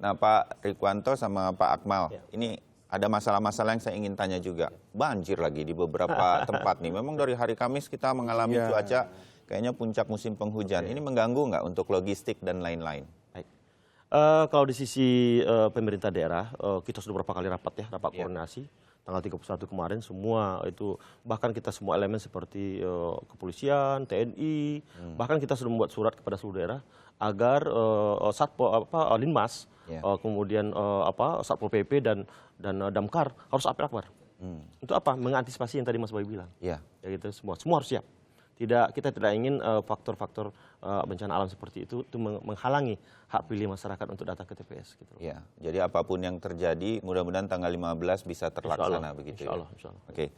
Nah, Pak Rikwanto sama Pak Akmal, ini ada masalah-masalah yang saya ingin tanya juga. Banjir lagi di beberapa tempat nih. Memang dari hari Kamis kita mengalami cuaca kayaknya puncak musim penghujan. Ini mengganggu nggak untuk logistik dan lain-lain? Baik. Kalau di sisi pemerintah daerah, kita sudah beberapa kali rapat koordinasi. Tanggal 31 kemarin semua itu, bahkan kita semua elemen seperti kepolisian, TNI, bahkan kita sudah membuat surat kepada seluruh daerah agar Linmas, kemudian Satpol PP dan Damkar harus apel-apel. Untuk apa? Mengantisipasi yang tadi Mas Bayu bilang. Ya gitu, semua harus siap. Kita tidak ingin faktor-faktor bencana alam seperti itu menghalangi hak pilih masyarakat untuk datang ke TPS. Gitu. Ya, jadi apapun yang terjadi, mudah-mudahan tanggal 15 bisa terlaksana begitu. Insya Allah. Oke,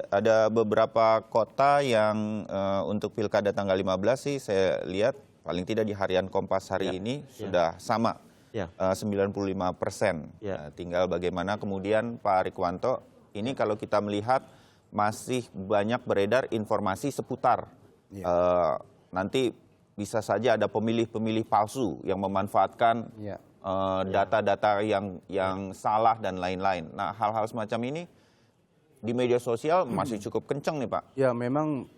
ada beberapa kota yang untuk pilkada tanggal 15 sih saya lihat paling tidak di harian Kompas hari ini sudah sama 95%. Tinggal bagaimana kemudian Pak Rikwanto, ini kalau kita melihat masih banyak beredar informasi seputar nanti bisa saja ada pemilih-pemilih palsu yang memanfaatkan data-data yang salah dan lain-lain. Nah, hal-hal semacam ini di media sosial masih cukup kencang nih Pak. Ya, memang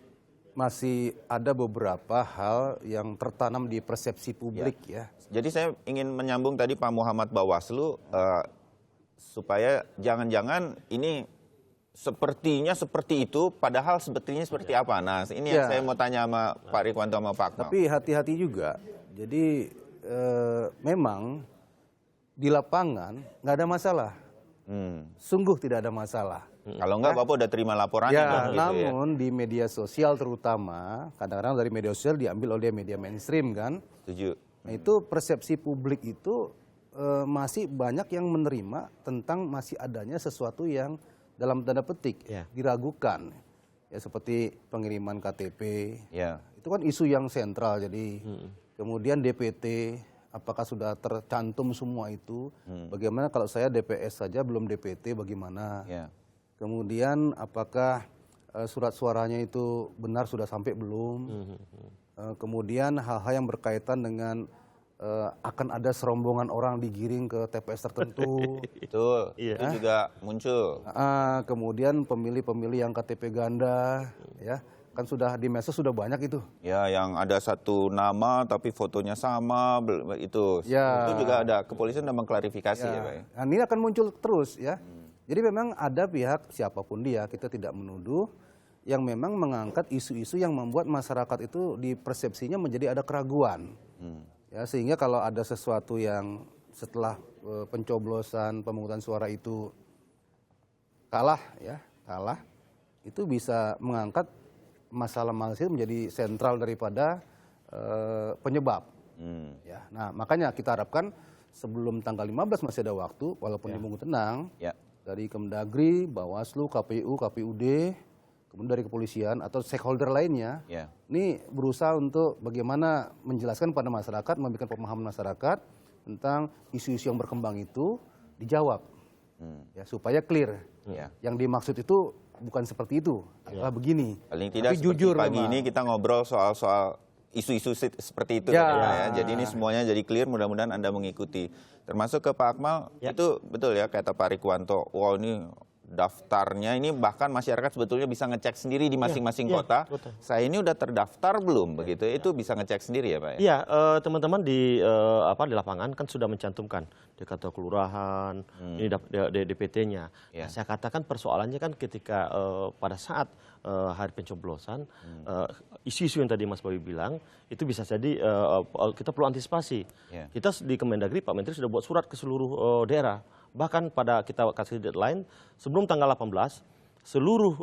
masih ada beberapa hal yang tertanam di persepsi publik ya. Jadi saya ingin menyambung tadi Pak Muhammad Bawaslu supaya jangan-jangan ini sepertinya seperti itu, padahal sebetulnya seperti apa. Nah, ini yang saya mau tanya sama Pak Rikwanto sama Pak Akmal. Tapi hati-hati juga. Jadi memang di lapangan nggak ada masalah. Sungguh tidak ada masalah. Kalau nggak Bapak udah terima laporannya. Namun di media sosial terutama, kadang-kadang dari media sosial diambil oleh media mainstream kan. Setuju. Nah, itu persepsi publik itu masih banyak yang menerima tentang masih adanya sesuatu yang dalam tanda petik diragukan, ya seperti pengiriman KTP, itu kan isu yang sentral. Jadi kemudian DPT, apakah sudah tercantum semua itu? Bagaimana kalau saya DPS saja belum DPT, bagaimana? Kemudian apakah surat suaranya itu benar sudah sampai belum? Kemudian hal-hal yang berkaitan dengan akan ada serombongan orang digiring ke TPS tertentu. Itu juga muncul. Kemudian pemilih-pemilih yang KTP ganda, ya kan sudah di medsos sudah banyak itu. Ya, yang ada satu nama tapi fotonya sama, itu juga ada, kepolisian sudah mengklarifikasi ya Pak. Nah, ini akan muncul terus ya. Jadi memang ada pihak siapapun dia, kita tidak menuduh, yang memang mengangkat isu-isu yang membuat masyarakat itu di persepsinya menjadi ada keraguan. Ya, sehingga kalau ada sesuatu yang setelah pencoblosan pemungutan suara itu kalah, itu bisa mengangkat masalah-masalah itu menjadi sentral daripada penyebab. Ya, nah makanya kita harapkan sebelum tanggal 15 masih ada waktu, walaupun dimungut tenang, dari Kemdagri, Bawaslu, KPU, KPUD, kemudian dari kepolisian atau stakeholder lainnya, ini berusaha untuk bagaimana menjelaskan pada masyarakat, memberikan pemahaman masyarakat tentang isu-isu yang berkembang itu dijawab, ya supaya clear. Yang dimaksud itu bukan seperti itu, adalah begini. Paling tidak tapi jujur pagi ini kita ngobrol soal isu-isu seperti itu. Jadi ini semuanya jadi clear, mudah-mudahan Anda mengikuti. Termasuk ke Pak Akmal, itu betul ya kata Pak Rikwanto, wow ini daftarnya ini bahkan masyarakat sebetulnya bisa ngecek sendiri di masing-masing kota. Saya ini udah terdaftar belum begitu? Itu bisa ngecek sendiri ya Pak? Iya, teman-teman di lapangan kan sudah mencantumkan di kantor kelurahan, ini DPT-nya. Nah, saya katakan persoalannya kan ketika pada saat hari pencoblosan, isu-isu yang tadi Mas Bayu bilang itu bisa jadi kita perlu antisipasi. Kita di Kemendagri Pak Menteri sudah buat surat ke seluruh daerah. Bahkan pada kita kasih deadline sebelum tanggal 18 seluruh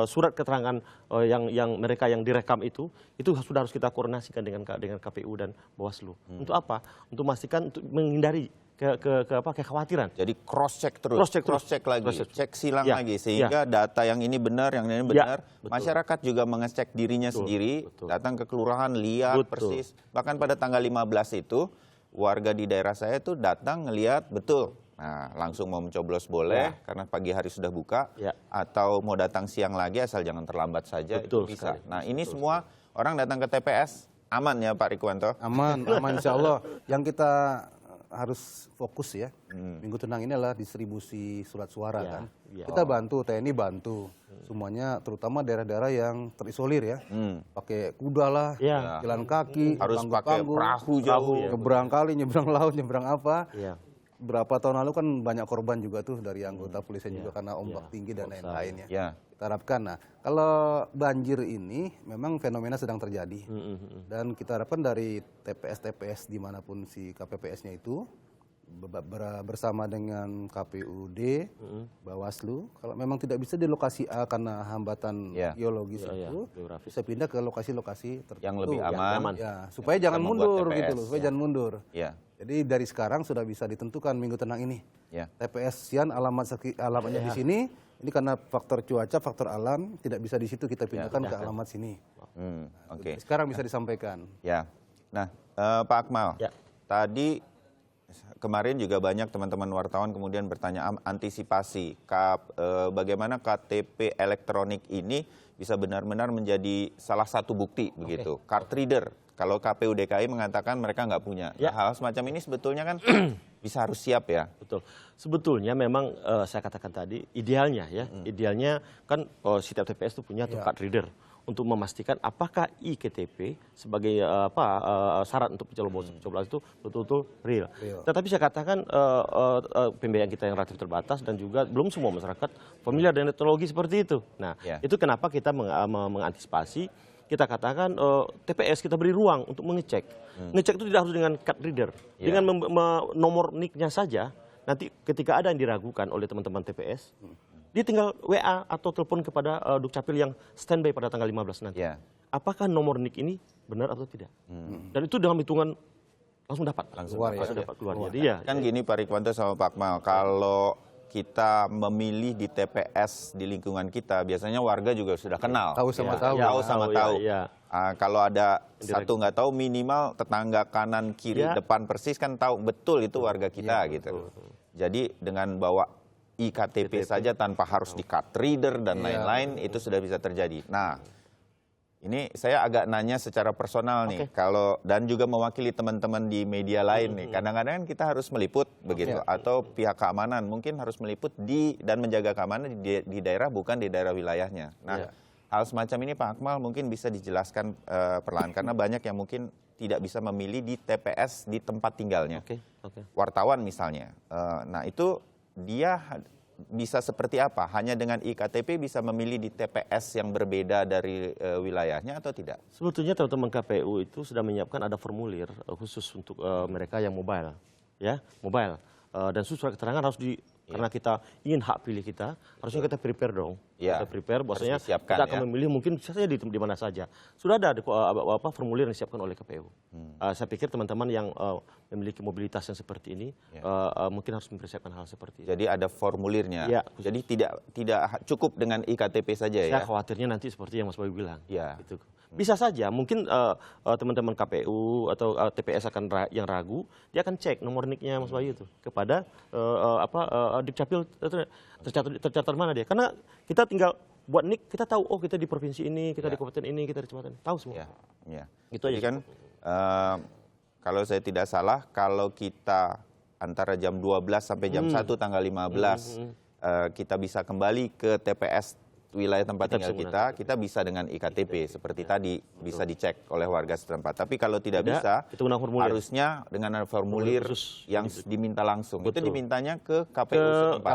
surat keterangan yang mereka yang direkam itu sudah harus kita koordinasikan dengan KPU dan Bawaslu. Untuk apa? Untuk memastikan, untuk menghindari kekhawatiran. Jadi cross check terus, cross check lagi, cek silang lagi sehingga data yang ini benar, yang ini benar. Masyarakat juga mengecek dirinya sendiri, datang ke kelurahan lihat persis. Bahkan pada tanggal 15 itu warga di daerah saya tuh datang ngelihat betul. Nah, langsung mau mencoblos boleh karena pagi hari sudah buka, atau mau datang siang lagi asal jangan terlambat saja, itu bisa. Nah, ini semua orang datang ke TPS aman ya Pak Rikwanto? Aman insya Allah. Yang kita harus fokus ya. Minggu Tenang ini adalah distribusi surat suara Ya, kan. ya. Kita bantu, TNI bantu. Semuanya terutama daerah-daerah yang terisolir ya. Pakai kuda lah, Ya. jalan kaki, Harus pakai panggung-panggung, perahu jauh. nyebrang kali, nyebrang laut, nyebrang apa. Iya. Berapa tahun lalu kan banyak korban juga tuh dari anggota polisi juga karena ombak tinggi dan lain-lain ya. Ya. Kita harapkan. Nah, kalau banjir ini memang fenomena sedang terjadi. Dan kita harapkan dari TPS-TPS dimanapun si KPPS-nya itu bersama dengan KPUD, Bawaslu, kalau memang tidak bisa di lokasi A karena hambatan geologis itu, bisa pindah ke lokasi-lokasi tertentu Yang lebih aman. Ya, supaya jangan membuat mundur TPS. gitu loh, supaya jangan mundur. Ya. Jadi dari sekarang sudah bisa ditentukan Minggu Tenang ini. Ya. TPS sekian alamatnya di sini. Ini karena faktor cuaca, faktor alam tidak bisa di situ kita pindahkan ke alamat sini. Oke. Sekarang bisa disampaikan. Ya. Nah, Pak Akmal, Ya. tadi kemarin juga banyak teman-teman wartawan kemudian bertanya antisipasi bagaimana KTP elektronik ini bisa benar-benar menjadi salah satu bukti begitu. Card reader. Kalau KPU DKI mengatakan mereka nggak punya. Ya. Hal semacam ini sebetulnya kan bisa harus siap ya. Betul. Sebetulnya memang saya katakan tadi idealnya ya, idealnya kan setiap TPS itu punya tuh card reader untuk memastikan apakah iktp sebagai syarat untuk pencoblosan itu betul-betul real. Tetapi saya katakan pembiayaan kita yang relatif terbatas dan juga belum semua masyarakat familiar dengan teknologi seperti itu. Nah, itu kenapa kita mengantisipasi. Kita katakan TPS kita beri ruang untuk mengecek. Ngecek itu tidak harus dengan card reader. Dengan nomor NIK-nya saja, nanti ketika ada yang diragukan oleh teman-teman TPS, dia tinggal WA atau telepon kepada Dukcapil yang standby pada tanggal 15 nanti. Apakah nomor NIK ini benar atau tidak? Dan itu dalam hitungan langsung dapat. Langsung dapat keluar. Jadi ya. Kan gini Pak Rikwanto sama Pak Akmal, kalau kita memilih di TPS di lingkungan kita, biasanya warga juga sudah kenal. Tahu sama tahu. Tahu sama tahu. Ya. Kalau ada satu nggak tahu, minimal tetangga kanan kiri depan persis kan tahu betul itu warga kita gitu. Jadi dengan bawa iktp saja tanpa harus di card reader dan lain-lain itu sudah bisa terjadi. Nah, ini saya agak nanya secara personal nih, kalau dan juga mewakili teman-teman di media lain nih. Kadang-kadang kita harus meliput begitu, atau pihak keamanan mungkin harus meliput dan menjaga keamanan di daerah bukan di daerah wilayahnya. Nah, hal semacam ini Pak Akmal mungkin bisa dijelaskan perlahan karena banyak yang mungkin tidak bisa memilih di TPS di tempat tinggalnya. Wartawan misalnya. Nah, itu dia bisa seperti apa? Hanya dengan iktp bisa memilih di TPS yang berbeda dari wilayahnya atau tidak? Sebetulnya teman-teman KPU itu sudah menyiapkan ada formulir khusus untuk mereka yang mobile, ya, mobile. Dan surat keterangan harus karena kita ingin hak pilih kita, harusnya kita prepare dong. Kita prepare, bahwasanya kita akan memilih mungkin saja di mana saja. Sudah ada formulir yang disiapkan oleh KPU. Saya pikir teman-teman yang memiliki mobilitas yang seperti ini mungkin harus mempersiapkan hal seperti itu. Jadi ada formulirnya. Ya. Jadi tidak cukup dengan iktp saja ya. Saya khawatirnya nanti seperti yang Mas Bayu bilang. Gitu. Bisa saja mungkin teman-teman KPU atau TPS yang ragu, dia akan cek nomor NIK-nya Mas Bayu itu kepada Dukcapil tercatat mana dia. Karena kita tinggal buat NIK, kita tahu oh kita di provinsi ini, kita di kabupaten ini, kita di kecamatan ini. Tahu semua. Gitu aja kan kalau saya tidak salah, kalau kita antara jam 12 sampai jam 1 tanggal 15 kita bisa kembali ke TPS wilayah tempat tinggal kita bisa dengan iktp seperti tadi bisa dicek oleh warga setempat. Tapi kalau tidak bisa, harusnya dengan formulir yang diminta langsung. Itu dimintanya ke KPU setempat.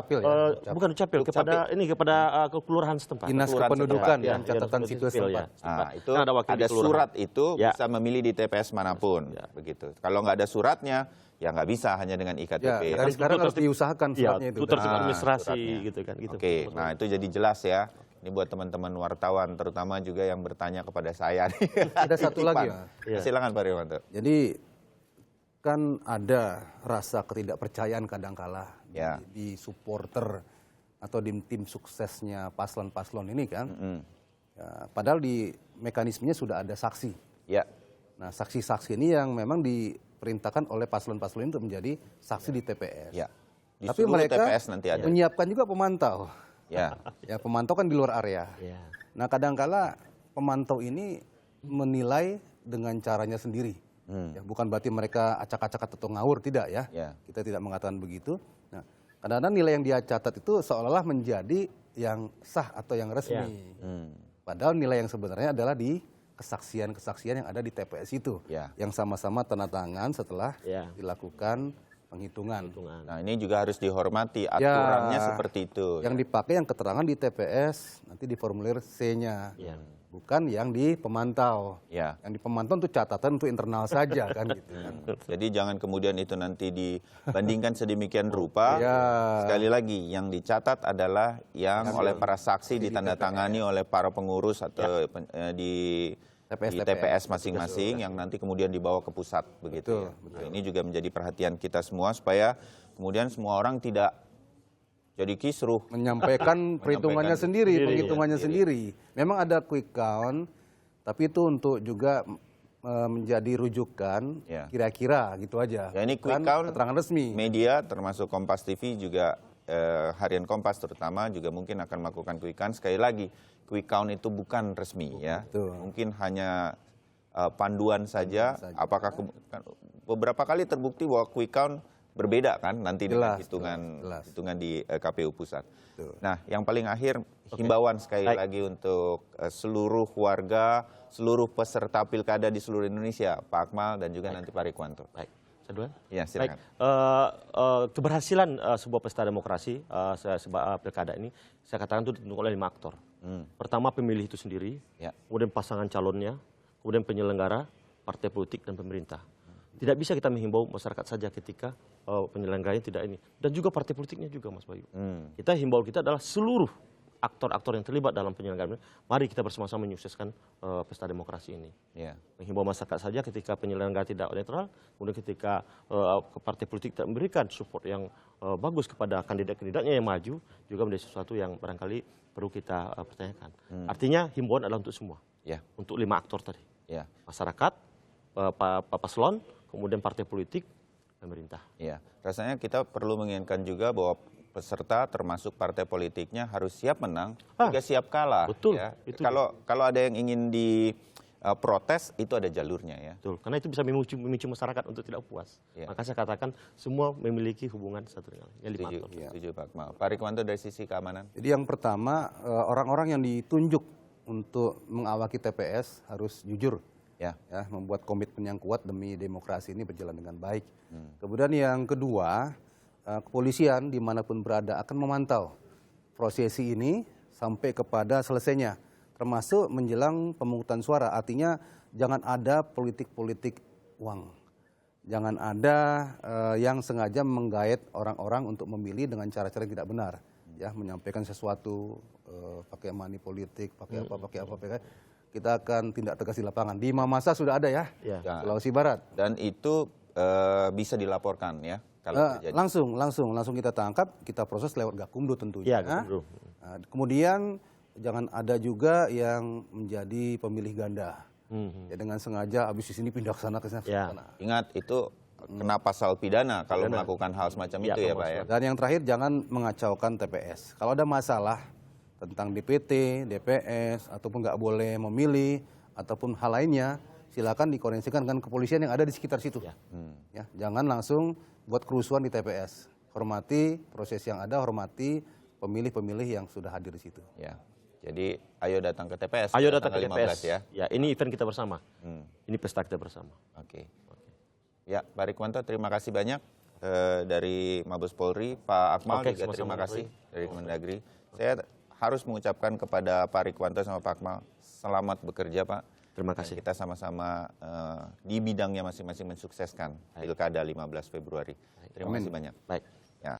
Bukan Dukcapil, kepada kelurahan setempat. Dinas Kependudukan dan Catatan Sipil setempat. Nah, itu ada surat itu bisa memilih di TPS manapun begitu. Kalau nggak ada suratnya, ya nggak bisa hanya dengan iktp. Dari sekarang harus diusahakan suratnya itu. Itu tertib administrasi gitu kan. Oke, nah itu jadi jelas ya. Ini buat teman-teman wartawan, terutama juga yang bertanya kepada saya. Ada satu lagi ya. Silakan Pak Rikwanto. Jadi kan ada rasa ketidakpercayaan kadangkala di supporter atau di tim suksesnya paslon-paslon ini kan. Padahal di mekanismenya sudah ada saksi. Nah, saksi-saksi ini yang memang diperintahkan oleh paslon-paslon itu menjadi saksi di TPS. Tapi mereka TPS nanti ada. menyiapkan juga pemantau. Ya, pemantau kan di luar area. Nah, kadangkala pemantau ini menilai dengan caranya sendiri. Ya, bukan berarti mereka acak-acak atau ngawur, tidak ya. Ya. Kita tidak mengatakan begitu. Nah, kadang-kadang nilai yang dia catat itu seolah-olah menjadi yang sah atau yang resmi. Padahal nilai yang sebenarnya adalah di kesaksian-kesaksian yang ada di TPS itu, yang sama-sama tanda tangan setelah dilakukan penghitungan. Nah, ini juga harus dihormati, aturannya seperti itu. Yang dipakai yang keterangan di TPS, nanti di formulir C-nya. Bukan yang di pemantau. Yang di pemantau itu catatan untuk internal saja kan gitu kan. Jadi jangan kemudian itu nanti dibandingkan sedemikian rupa. Sekali lagi, yang dicatat adalah yang oleh para saksi ditandatangani oleh para pengurus atau di TPS masing-masing yang nanti kemudian dibawa ke pusat begitu. Nah, ini juga menjadi perhatian kita semua supaya kemudian semua orang tidak jadi kisruh menyampaikan perhitungannya sendiri, penghitungannya sendiri. Memang ada quick count, tapi itu untuk juga menjadi rujukan kira-kira gitu aja. Ya, ini quick count keterangan resmi. Media termasuk Kompas TV juga Harian Kompas terutama juga mungkin akan melakukan quick count. Sekali lagi, quick count itu bukan resmi ya. Mungkin hanya panduan saja. Apakah beberapa kali terbukti bahwa quick count berbeda kan nanti dengan hitungan di KPU pusat. Nah, yang paling akhir himbauan sekali lagi untuk seluruh warga, seluruh peserta pilkada di seluruh Indonesia, Pak Akmal dan juga nanti Pak Rikwanto. Baik. Saya duluan? Ya, silakan. Keberhasilan sebuah pesta demokrasi, pilkada ini, saya katakan itu ditentukan oleh 5 aktor. Pertama pemilih itu sendiri, kemudian pasangan calonnya, kemudian penyelenggara, partai politik, dan pemerintah. Tidak bisa kita menghimbau masyarakat saja ketika penyelenggaranya tidak ini. Dan juga partai politiknya juga, Mas Bayu. Himbau kita adalah seluruh aktor-aktor yang terlibat dalam penyelenggaraan. Mari kita bersama-sama menyukseskan pesta demokrasi ini. Menghimbau masyarakat saja ketika penyelenggara tidak netral, kemudian ketika partai politik tidak memberikan support yang bagus kepada kandidat-kandidatnya yang maju, juga menjadi sesuatu yang barangkali perlu kita pertanyakan. Artinya himbauan adalah untuk semua. Untuk 5 aktor tadi. Masyarakat, paslon, kemudian partai politik, pemerintah. Rasanya kita perlu mengingatkan juga bahwa peserta termasuk partai politiknya harus siap menang, juga siap kalah. Betul. Ya. Kalau ada yang ingin diprotes, itu ada jalurnya ya. Betul. Karena itu bisa memicu masyarakat untuk tidak puas. Maka saya katakan semua memiliki hubungan satu dengan lain. Setuju Pak Akmal. Pak Rikwanto dari sisi keamanan. Jadi yang pertama orang-orang yang ditunjuk untuk mengawaki TPS harus jujur. Membuat komitmen yang kuat demi demokrasi ini berjalan dengan baik. Kemudian yang kedua, kepolisian dimanapun berada akan memantau prosesi ini sampai kepada selesainya, termasuk menjelang pemungutan suara. Artinya jangan ada politik-politik uang, jangan ada yang sengaja menggait orang-orang untuk memilih dengan cara-cara yang tidak benar, menyampaikan sesuatu pakai money politik, pakai apa. Kita akan tindak tegas di lapangan. Di Mamasa sudah ada ya, Sulawesi Barat. Dan itu bisa dilaporkan ya. Kalau langsung kita tangkap, kita proses lewat Gakumdu tentunya. Kemudian jangan ada juga yang menjadi pemilih ganda. Dengan sengaja habis di sini pindah ke sana ke sana. Ingat itu kena pasal pidana kalau melakukan hal semacam itu ya Pak ya. Dan yang terakhir jangan mengacaukan TPS. Kalau ada masalah tentang DPT, DPS, ataupun nggak boleh memilih, ataupun hal lainnya, silakan dikoordinasikan dengan kepolisian yang ada di sekitar situ. Jangan langsung buat kerusuhan di TPS. Hormati proses yang ada, hormati pemilih-pemilih yang sudah hadir di situ. Jadi ayo datang ke TPS. Ayo datang ke TPS 15 ya. Ini event kita bersama. Ini pesta kita bersama. Ya, Pak Rikwanto terima kasih banyak dari Mabes Polri, Pak Akmal juga terima kasih dari Kemendagri. Saya harus mengucapkan kepada Pak Rikwanto sama Pak Akmal, selamat bekerja Pak. Terima kasih. Kita sama-sama di bidangnya masing-masing mensukseskan Pilkada 15 Februari. Terima kasih banyak. Baik.